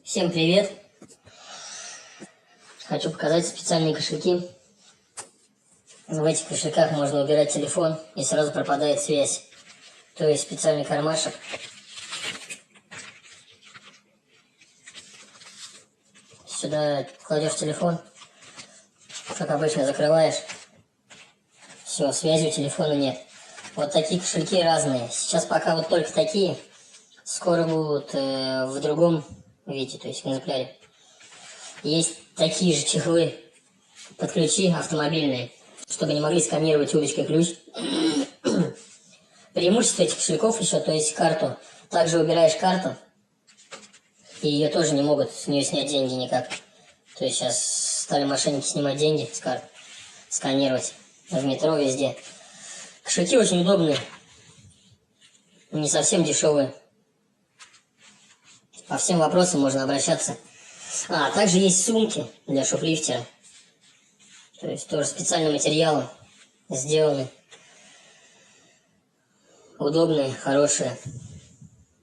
Всем привет! Хочу показать специальные кошельки. В этих кошельках можно убирать телефон и сразу пропадает связь. То есть специальный кармашек. Сюда кладешь телефон, как обычно закрываешь. Все, связи у телефона нет. Вот такие кошельки разные. Сейчас пока вот только такие. Скоро будут в другом виде, то есть в экземпляре. Есть такие же чехлы под ключи автомобильные, чтобы не могли сканировать удочкой ключ. Преимущество этих кошельков еще, то есть карту. Также убираешь карту, и ее тоже не могут с нее снять деньги никак. То есть сейчас стали мошенники снимать деньги с карт, сканировать в метро, везде. Кошельки очень удобные, не совсем дешевые. По всем вопросам можно обращаться. А также есть сумки для шоплифтера. То есть тоже специальным материалом сделаны. Удобные, хорошие.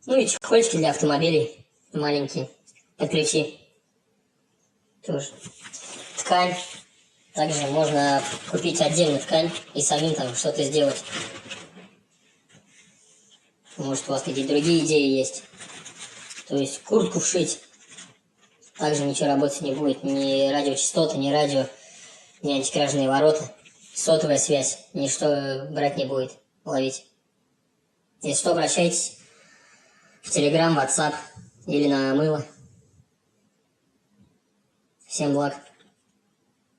Ну и чехольчики для автомобилей маленькие, под ключи. Тоже. Ткань. Также можно купить отдельно ткань и самим там что-то сделать. Может, у вас какие-то другие идеи есть. То есть куртку вшить. Также ничего работать не будет. Ни радиочастоты, ни радио, ни антикражные ворота. Сотовая связь. Ничто брать не будет. Ловить. Если что, обращайтесь в Telegram, WhatsApp или на мыло. Всем благ.